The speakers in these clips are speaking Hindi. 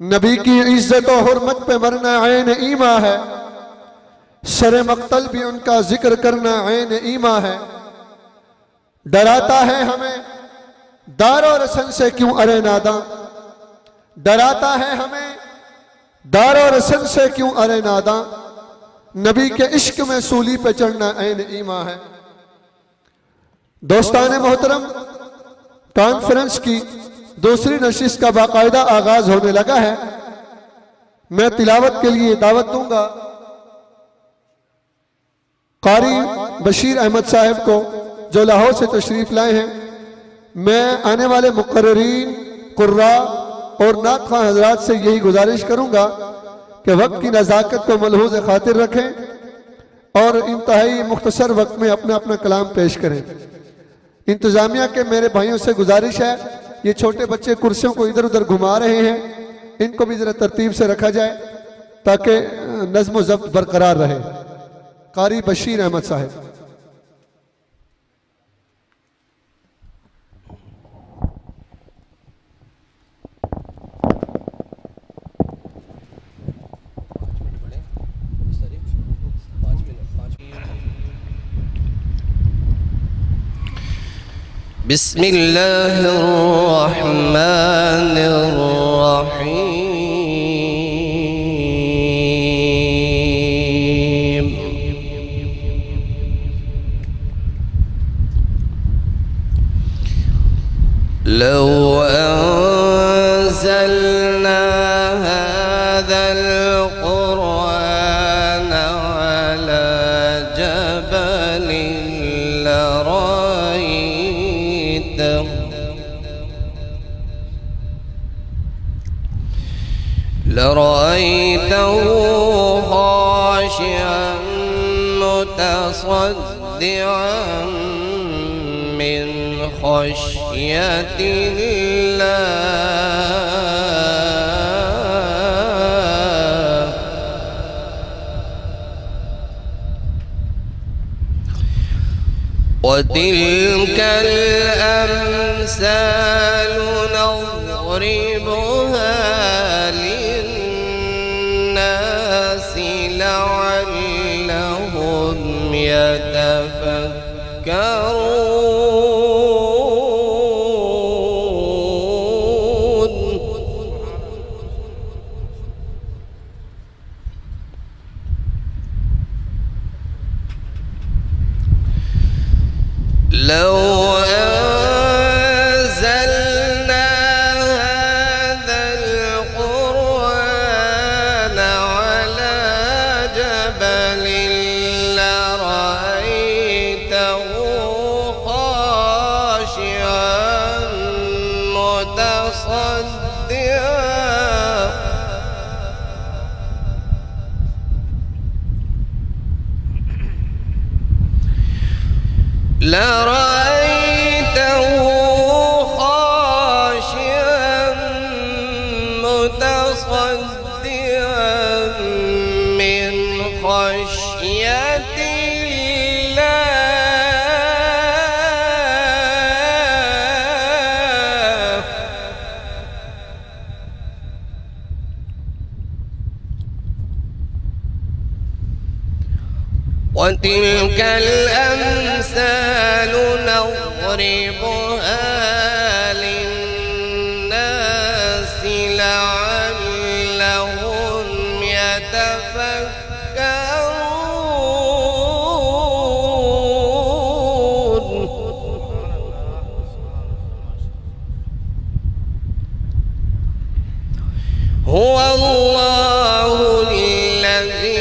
नबी की इज्जत और हुर्मत पे मरना ऐन ईमा है। सरे मक्तल भी उनका जिक्र करना ऐन ईमा है। डराता है हमें दार और रसन से क्यों अरे नादा, डराता है हमें दार और रसन से क्यों अरे नादा। नबी के इश्क में सूली पे चढ़ना ऐन ईमा है। दोस्तान मोहतरम, कॉन्फ्रेंस की दूसरी नशिस्त का बाकायदा आगाज होने लगा है। मैं तिलावत के लिए दावत दूंगा कारी बशीर अहमद साहब को, जो लाहौर से तशरीफ लाए हैं। मैं आने वाले मुकर्रीन, कुर्रा और नातखा हजरात से यही गुजारिश करूंगा कि वक्त की नज़ाकत को मलहूज़ खातिर रखें और इंतहाई मुख्तसर वक्त में अपना अपना कलाम पेश करें। इंतजामिया के मेरे भाइयों से गुजारिश है, ये छोटे बच्चे कुर्सियों को इधर उधर घुमा रहे हैं, इनको भी जरा तरतीब से रखा जाए ताकि नज़्म व ज़ब्त बरकरार रहे। कारी बशीर अहमद साहब। बिस्मिल्लाहिर्रहमानिर्रहीम। लौ अंज़लना हाज़ल क़ुरआन अला जबलिन लरअयतहु खाशिअन मुतसद्दिअन मिन खश्यतिल्लाह। वतिल्कल अम्सालु नज़रिबुहा लिन्नासि लअल्लहुम यतफक्करून। लौ अंज़लना हाज़ल क़ुरआन अला जबलिन लरअयतहु खाशिअन मुतसद्दिअन लरअयतहु खाशिअन मुतसद्दिअन मिन खश्यतिल्लाह। वतिल्कल अम्सालु नज़रिबुहा लिन्नासि लअल्लहुम यतफक्करून। हुवल्लाहु अल्लज़ी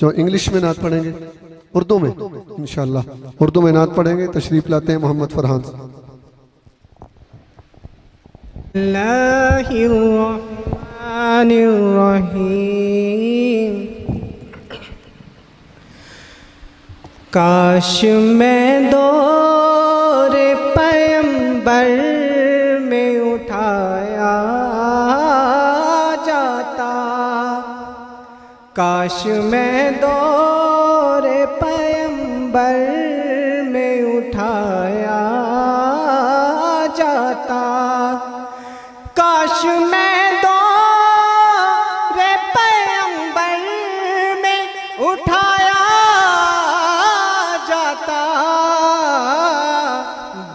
जो इंग्लिश में नात पढ़ेंगे उर्दू में इंशाअल्लाह उर्दू में नात पढ़ेंगे। तशरीफ लाते हैं मोहम्मद फरहान। बिस्मिल्लाहिर्रहमानिर्रहीम। काश मैं दौरे पैगंबर में उठाया जाता, काश मैं दौरे पैगंबर में उठाया जाता, काश मैं दौरे पैगंबर में उठाया जाता,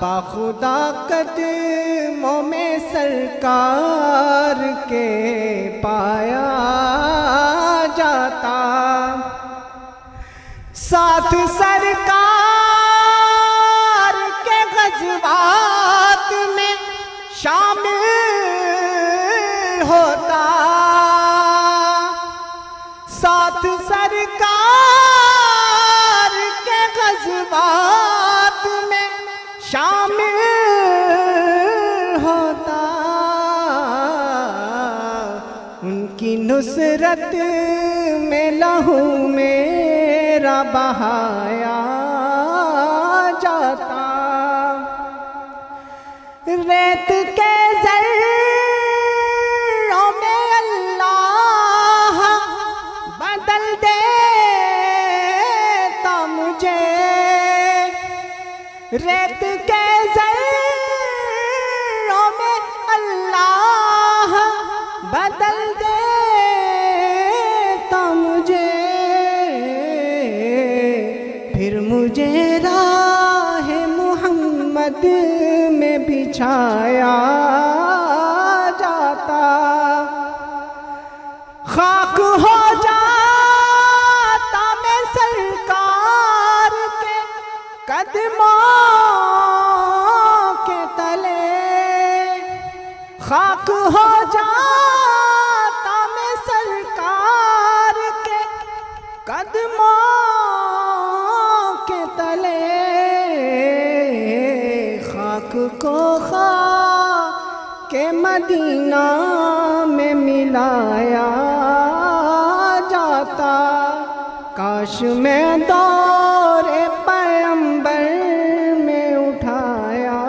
बाखुदा कदमों में सरकार के पाया जाता, साथ सरकार के गज़वात में शामिल होता, साथ सरकार के गज़वात में शामिल होता, उनकी नुसरत में लहू मेरा बहाया जाता, रेत के ज़र्रों में अल्लाह बदल देता मुझे, रेत के ज़र्रों में अल्लाह बदल देता मुझे, फिर मुझे राह मोहम्मद में बिछाया जाता, खाक हो जाता मैं सरकार के कदमों के तले, खाक हो जाता मैं सरकार के कदमों के तले, खाक को के मदीना में मिलाया जाता, काश मैं दौरे पैगंबर में उठाया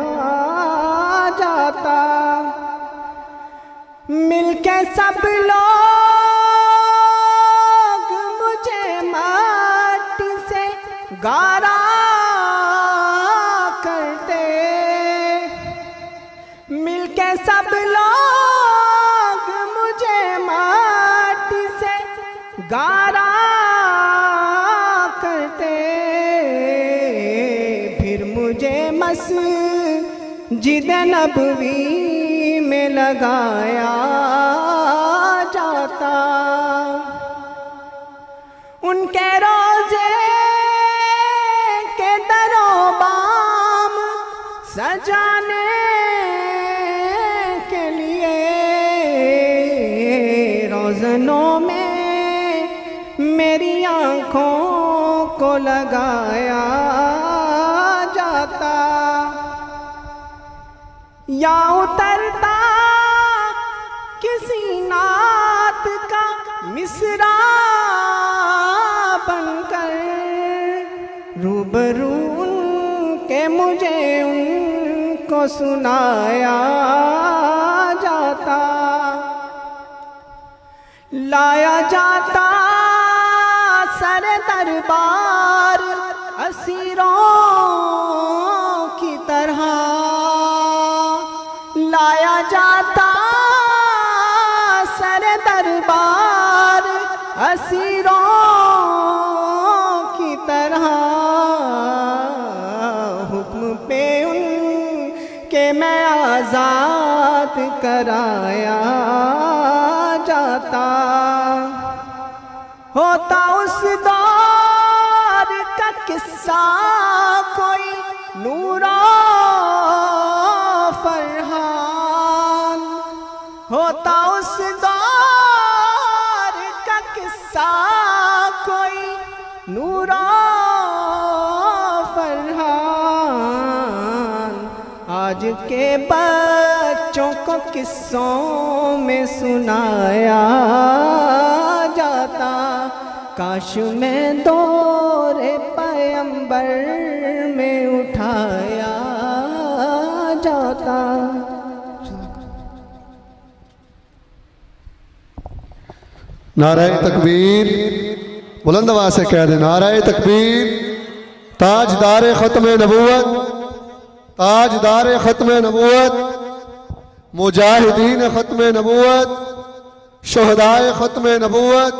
जाता, मिलके सब लोग गारा करते, मिलके सब लोग मुझे माटी से गारा करते, फिर मुझे मस्जिद नबवी में लगाया जाता। उनके रोजे के दरोबाम सजाने के लिए रोज़नों में मेरी आँखों को लगाया जाता। या उतरता किसी नात का मिसरा बनकर, रूबरू उनके मुझे उनको सुनाया जाता। लाया जाता सर दरबार असीरों की तरह, लाया जाता सर दरबार असीरों की तरह। हुक्म पे उनके मैं आज़ाद कराया जाता। होता उस दौर का किस्सा कोई नूरा फरहान, होता उस दौर का किस्सा कोई नूरा फरहान। आज के बच्चों को किस्सों में सुनाया जाता। काश मैं दौरे पैगंबर में उठाया जाता। नाराए तकबीर, बुलंद आवाज से कह दे नाराए तकबीर। ताजदार ख़त्म नबूवत, ताजदार ख़त्म नबूवत, मुजाहिदीन ख़त्म नबूवत, शुहदाए ख़त्म नबूवत,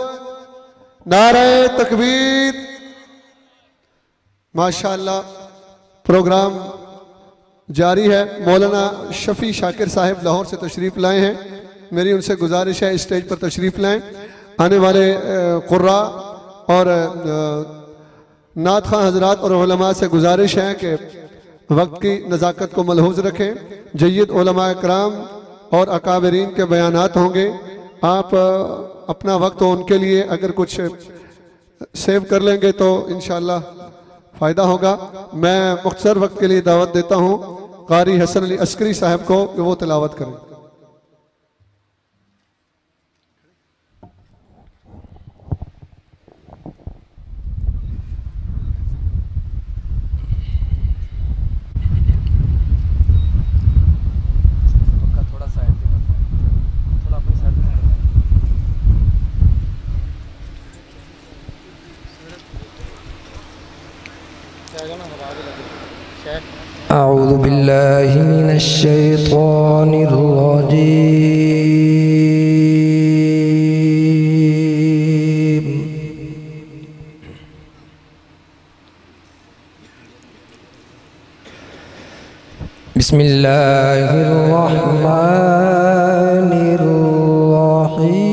नाराए तकबीर। माशाअल्लाह प्रोग्राम जारी है। मौलाना शफी शाकिर साहिब लाहौर से तशरीफ़ लाए हैं। मेरी उनसे गुजारिश है स्टेज पर तशरीफ़ लाएं। आने वाले कुर्रा और नात खां हजरात और उलमा से गुजारिश है कि वक्त की नज़ाकत को मलहूज़ रखें। जय्यद उलमा कराम और अकाबरीन के बयानात होंगे। आप अपना वक्त हो उनके लिए अगर कुछ सेव कर लेंगे तो इंशाअल्लाह फ़ायदा होगा। मैं मुख्तसर वक्त के लिए दावत देता हूँ कारी हसन अली अस्करी साहब को कि वो तिलावत करें। अऊज़ु बिल्लाहि मिनश शैतानिर रजीम। बिस्मिल्लाहिर रहमानिर रहीम।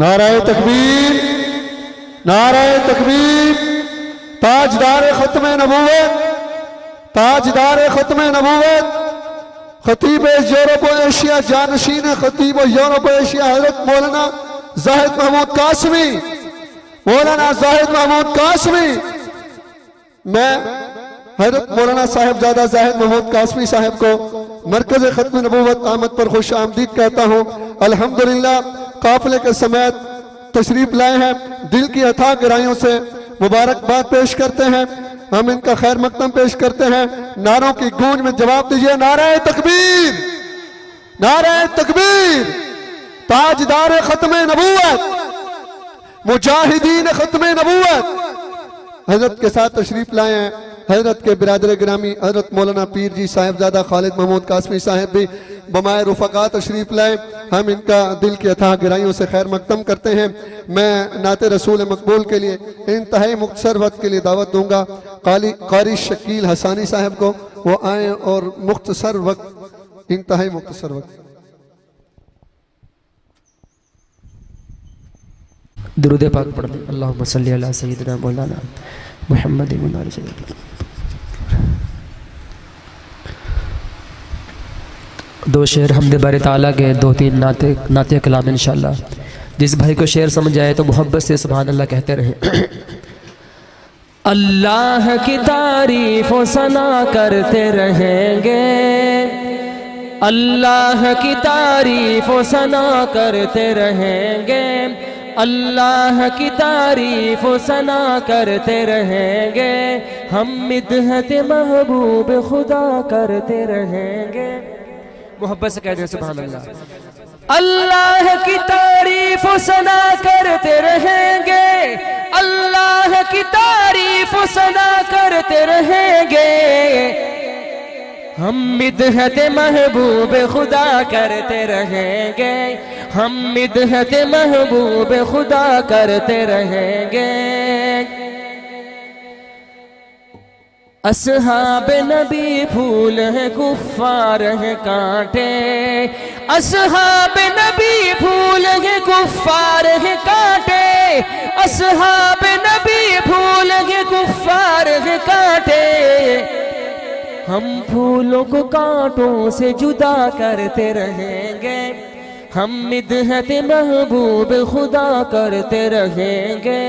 नाराए तकबीर, नाराए तकबीर। ताजदार खत्म नबूवत, ताजदार खत्म नबूवत, खतीब यूरोप और एशिया, जानशीन खतीब यूरोप और एशिया हजरत मौलाना जाहिद महमूद कासमी, मौलाना जाहिद महमूद कासमी। मैं हजरत मौलाना साहिबजादा जाहिद महमूद कासमी साहब को मरकज खत्म नबूवत आमद पर खुश आमदीद कहता हूँ। अल्हम्दुलिल्लाह काफिले के समेत तशरीफ लाए हैं। दिल की अथाह गहराइयों से मुबारकबाद पेश करते हैं। हम इनका खैर मकदम पेश करते हैं। नारों की गूंज में जवाब दीजिए नाराए तकबीर, नाराए तकबीर। ताजदार खत्म नबूवत, मुजाहिदीन खत्म नबूवत, हजरत के साथ तशरीफ लाए हैं हजरत के बिरादर गिरामी हजरत मौलाना पीर जी साहिबजादा खालिद महमूद कासमी साहब भी बमाए रुफ़क़ा तशरीफ लाए। हम इनका दिल की अथाह गहराइयों से खैर मकदम करते हैं। मैं नाते रसूल मकबूल के लिए इंतहाई मुख्तसर वक्त के लिए दावत दूंगा कारी शकील हसानी साहब को, वो आए और मुख्तसर वक्त, इंतहाई मुख्तसर वक्त। दुरूद पाक पढ़ लें। अल्लाहुम्मा सल्ली अला सय्यिदिना मौलाना मुहम्मद व आले सय्यिदिना। दो शेर हमदे बारे ताला के, दो तीन नाते कलाम इंशाअल्लाह। जिस भाई को शेर समझ आए तो मोहब्बत से सुभान अल्लाह कहते रहें। अल्लाह की तारीफ व सना करते रहेंगे, अल्लाह की तारीफ व सना करते रहेंगे, अल्लाह की तारीफ व सना करते रहेंगे, हम मिदहत महबूब खुदा करते रहेंगे। मोहब्बत से कहते हैं सुभान अल्लाह। अल्लाह की तारीफ व सना करते रहेंगे, अल्लाह की तारीफ व सना करते रहेंगे, हम मिदहत महबूब खुदा करते रहेंगे, हम मिदहत महबूब खुदा करते रहेंगे। असहाब नबी फूल है कुफ्फार है कांटे, असहाब नबी फूल है कुफ्फार है कांटे, असहाब नबी फूल है कुफ्फार है कांटे, हम फूलों को कांटों से जुदा करते रहेंगे, हम मिदहत महबूब खुदा करते रहेंगे,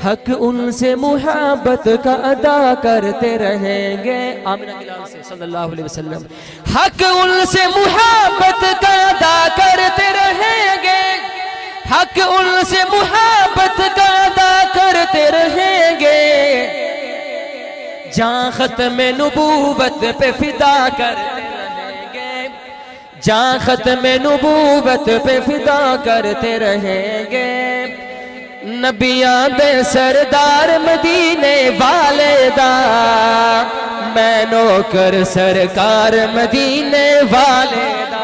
हक उनसे मुहब्बत का अदा करते रहेंगे। आमीना के नाम से सल्लल्लाहु अलैहि वसल्लम। हक उनसे मुहब्बत का अदा करते रहेंगे, हक उनसे मुहब्बत का अदा करते रहेंगे, जहाँ खत्म नबूवत पे फिदा करते रहेंगे, जहाँ खत्म नबूवत पे फिदा करते रहेंगे। नबियां दे सरदार मदीने वाले दा, मैं नौकर सरकार मदीने वाले दा,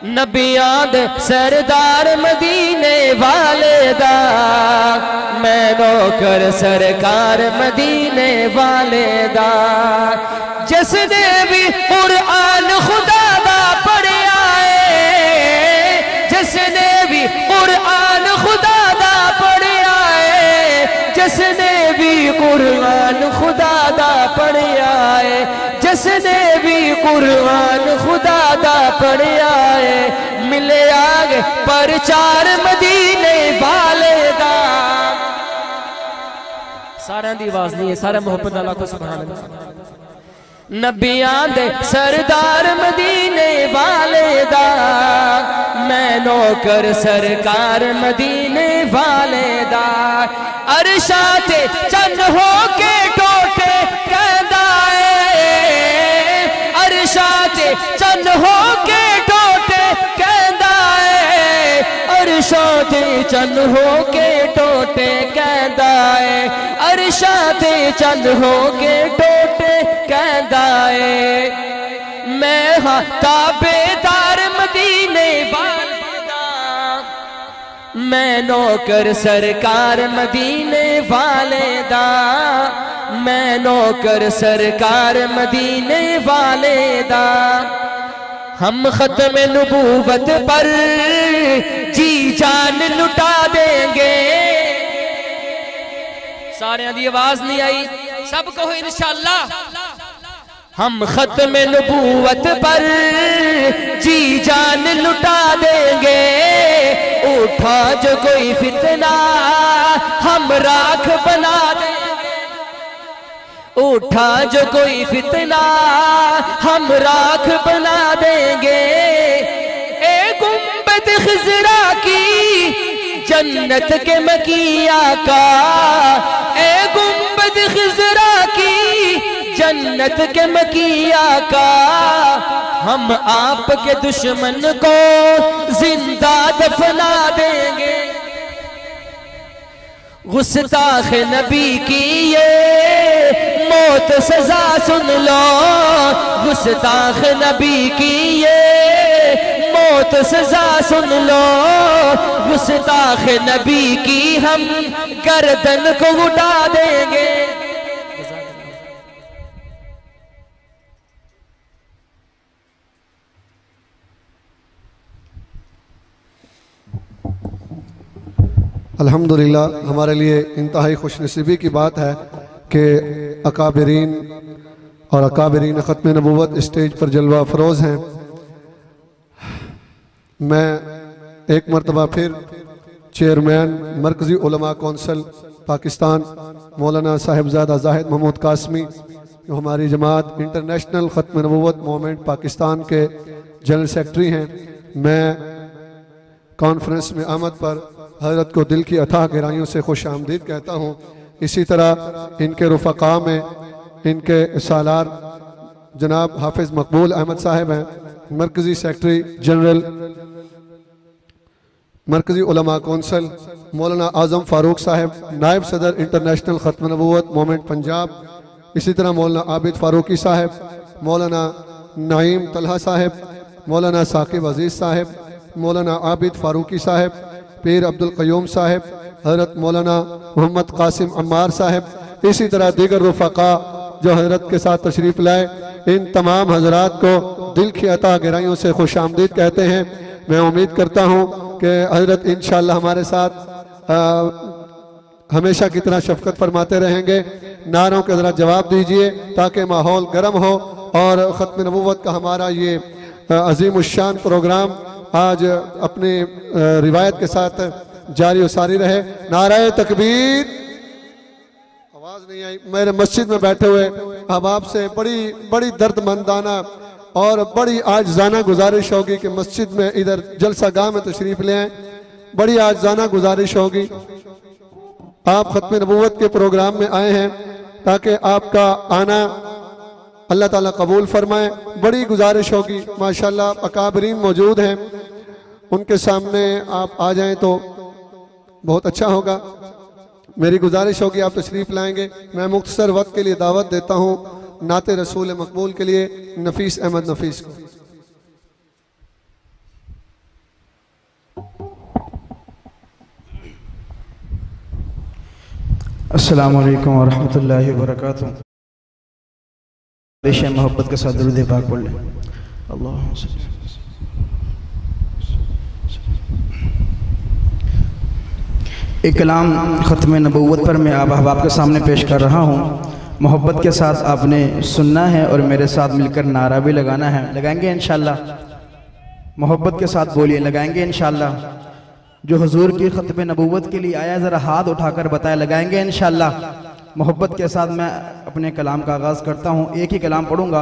नबियां दे सरदार मदीने वाले दा, मैं नौकर सरकार मदीने वाले दा। जिसने भी कुरान खुदा दा पढ़िया है, जिसने भी कुरान खुदा दा पढ़िया है, जिसने भी कुरान खुदा दा पढ़िया है, जिसने भी कुरान खुदा दा पढ़िया है, मिले आगे परचार मदीने वाले दा। सारा दी आवाज नहीं है, सारा मोहब्बत अल्लाह को सुभान अल्लाह। नबियां दे सरदार मदीने वाले दा, मैं नौकर सरकार मदीने वाले दा। अरशा ते चंद हो के टोटे कहदा है, अरशा ते चंद हो के टोटे कहदा है, अरशा ते चंद हो के टोटे कहदा है, अरशा ते चंद हो के टोटे कहदा है। मैं हाँ ताबेदार मदीने वाले दा, मैं नौकर सरकार मदीने वाले दा, मैं नौकर सरकार मदीने वाले दा। हम खत्म नबूवत पर जी जान लुटा देंगे। सारे दी आवाज नहीं आई, सब कहो इंशाअल्लाह। हम खत्म नबूवत पर जी जान लुटा देंगे, उठा जो कोई फितना हम राख बना देंगे, उठा जो कोई फितना हम राख बना देंगे। ए गुंबद खिजरा की जन्नत के मकिया का, ए गुंबद खिजरा की जन्नत के मकिया का, हम आपके दुश्मन को जिंदा दफना देंगे। गुस्ताख नबी की ये मौत सजा सुन लो, गुस्ताख नबी की ये मौत सजा सुन लो, गुस्ताख नबी की हम गर्दन को उठा देंगे। अल्हम्दुलिल्लाह, हमारे लिए इंतहाई खुशनसीबी की बात है कि अकाबरीन और अकाबरीन ख़त्म नबूवत स्टेज पर जलवा फरोज़ हैं। मैं एक मरतबा फिर चेयरमैन मरकज़ी उलमा कौंसिल पाकिस्तान मौलाना साहिबजादा जाहिद महमूद कासमी, जो हमारी जमात इंटरनेशनल ख़त्म नबूवत मूवमेंट पाकिस्तान के जनरल सेक्रेटरी हैं, मैं कॉन्फ्रेंस में आमद पर हज़रत को दिल की अथाह गहराइयों से खुश आमदीद कहता हूँ। इसी तरह इनके रुफ़क़ा में इनके सालार जनाब हाफिज़ मकबूल अहमद साहब हैं, मरकज़ी सेक्रेटरी जनरल मरकज़ी उलमा कौंसिल, मौलाना आज़म फ़ारूक साहब नायब सदर इंटरनेशनल ख़त्म नबूवत मूवमेंट पंजाब, इसी तरह मौलाना आबिद फ़ारूकी साहब, मौलाना नईम तलहा साहब, मौलाना साकिब अज़ीज़ साहब, मौलाना आबिद फ़ारूकी साहब, पीर अब्दुल क़य्यूम साहब, हज़रत मौलाना मोहम्मद कासिम अम्मार साहब, इसी तरह दीगर रुफ़क़ा जो हज़रत के साथ तशरीफ़ लाए, इन तमाम हज़रात को दिल की अता गहराइयों से खुश आमदीद कहते हैं। मैं उम्मीद करता हूँ कि हज़रत इंशाअल्लाह हमारे साथ हमेशा की तरह शफ़क़त फरमाते रहेंगे। नारों के ज़रा जवाब दीजिए ताकि माहौल गर्म हो और ख़त्म नबूवत का हमारा ये अज़ीम उश्शान प्रोग्राम आज अपनी रिवायत के साथ जारी व सारी रहे। नाराए तकबीर, आवाज़ नहीं आई। मेरे मस्जिद में बैठे हुए अहबाब से बड़ी दर्दमंदाना और बड़ी आजजाना गुजारिश होगी कि मस्जिद में इधर जलसा गाह में तशरीफ़ ले आएँ। बड़ी आजजाना गुजारिश होगी, आप ख़त्म नबूवत के प्रोग्राम में आए हैं ताकि आपका आना अल्लाह ताला कबूल फरमाए। बड़ी गुजारिश होगी, माशाल्लाह अकाबरीन मौजूद हैं, उनके सामने आप आ जाएं तो बहुत अच्छा होगा। मेरी गुजारिश होगी आप तशरीफ़ लाएंगे। मैं मुख्तसर वक्त के लिए दावत देता हूँ नाते रसूल मकबूल के लिए नफीस अहमद नफीस को। अस्सलामु अलैकुम वरहमतुल्लाहि वबरकातुहू। मोहब्बत के साथ दुरूद पाक पढ़ लें। अल्लाह एक कलाम ख़त्म नबूवत पर मैं आप अहबाब के सामने पेश कर रहा हूँ। मोहब्बत के साथ आपने सुनना है और मेरे साथ मिलकर नारा भी लगाना है। लगाएंगे इंशाअल्लाह? मोहब्बत के साथ बोलिए, लगाएंगे इंशाअल्लाह? जो हुजूर की ख़त्म नबूवत के लिए आया ज़रा हाथ उठाकर बताए, लगाएंगे इंशाअल्लाह? मोहब्बत के साथ मैं अपने कलाम का आगाज़ करता हूँ। एक ही कलाम पढ़ूँगा,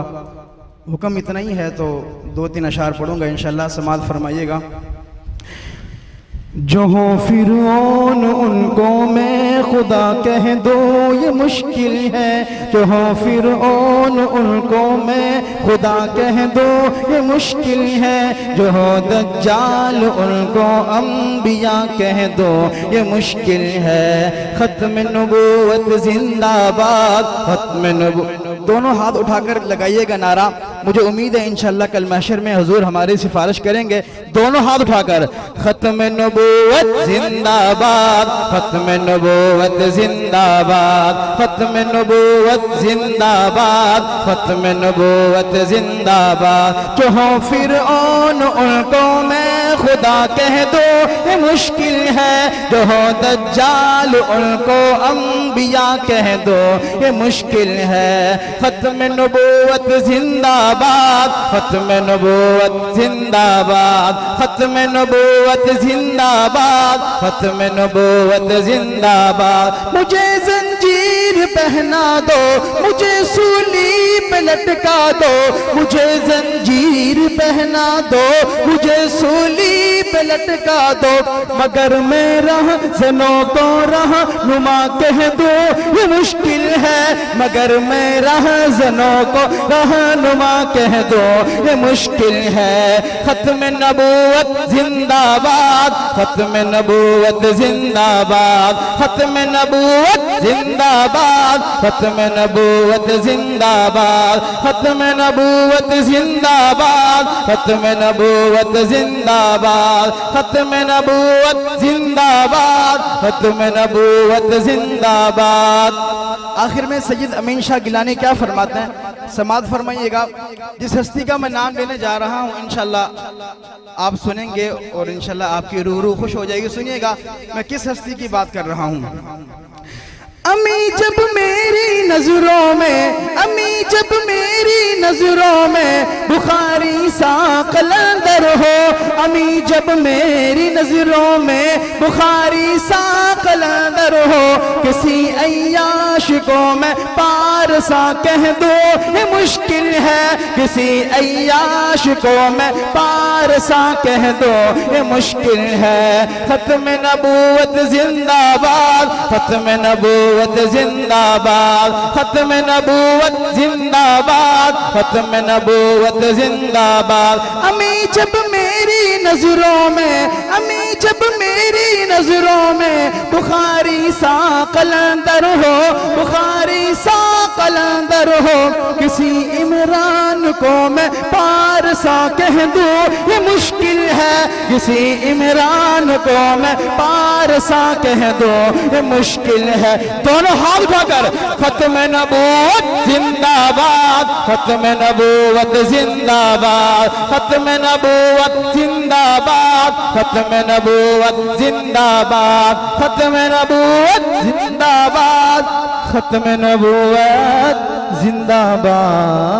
हुक्म इतना ही है तो 2-3 अशार पढ़ूँगा इंशाअल्लाह, समाअत फरमाइएगा। जो हो फिरौन उनको मैं खुदा कह दो ये मुश्किल है, जो हो फिरौन उनको मैं खुदा कह दो ये मुश्किल है, जो हो दज्जाल उनको अंबिया कह दो ये मुश्किल है। ख़त्म नबूवत जिंदाबाद, ख़त्म नबूवत। दोनों हाथ उठाकर लगाइएगा नारा। मुझे उम्मीद है इंशाअल्लाह कल महशर में हुजूर हमारी सिफारिश करेंगे। दोनों हाथ उठाकर ख़त्म नबूवत जिंदाबाद, ख़त्म नबूवत जिंदाबाद, ख़त्म नबूवत जिंदाबाद, ख़त्म नबूवत जिंदाबाद। जो हो फिरऔन उनको मैं खुदा कह दो ये मुश्किल है, जो हो दज्जाल उनको अंबिया कह दो ये मुश्किल है। ख़त्म नबूवत जिंदाबाद, ख़त्म नबूवत जिंदाबाद, ख़त्म नबूवत जिंदाबाद, ख़त्म नबूवत जिंदाबाद। मुझे जंजीर पहना दो, मुझे सूली पे लटका दो, मुझे जंजीर पहना दो, मुझे सूली पे लटका दो, मगर मेरा जनों को रहनुमा कह दो ये मुश्किल है, मगर मेरा जनों को रहनुमा कह दो ये मुश्किल है। खत्म नबूवत जिंदाबाद, खत्म नबूवत जिंदाबाद, खत्म नबूवत जिंदाबाद, खत्म नबूवत जिंदाबाद, खत्म नबूवत जिंदाबाद, खत्म नबूवत जिंदाबाद, खत्म नबूवत जिंदाबाद, खत्म नबूवत जिंदाबाद। आखिर में सैयद अमीन शाह गिलानी क्या फरमाते हैं, समात फरमाइएगा। जिस हस्ती का मैं नाम लेने जा रहा हूँ इंशाल्लाह आप सुनेंगे और इंशाल्लाह आपकी रूह खुश हो जाएगी। सुनिएगा मैं किस हस्ती की बात कर रहा हूँ। अमी जब मेरी नजरों में, अमी जब मेरी नजरों में बुखारी सा कलंदर हो, अमी जब मेरी नजरों में बुखारी सा कलंदर हो, किसी अय्याश को मैं पारसा कह दो ये मुश्किल है, किसी अय्याश को मैं पारसा कह दो ये मुश्किल है। खत्म नबूवत जिंदाबाद, खत्म नबूवत जिंदाबाद, खत्म नबूवत जिंदाबाद, खत्म नबूवत जिंदाबाद। अमी जब मेरी नजरों में, अमी जब मेरी नजरों में बुखारी सा कलंदर हो, बुखारी सा कलंदर हो, किसी इमरान को मैं पारसा कह दूं ये मुश्किल है, किसी इमरान को मैं पारसा कह दूं ये मुश्किल है। दोनों हाथ उठाकर खत्म नबूवत जिंदाबाद, खत्म नबूवत जिंदाबाद, खत्म नबूवत जिंदाबाद, खत्म नबूवत जिंदाबाद, खत्म नबूवत जिंदाबाद, खत्म नबूवत जिंदाबाद।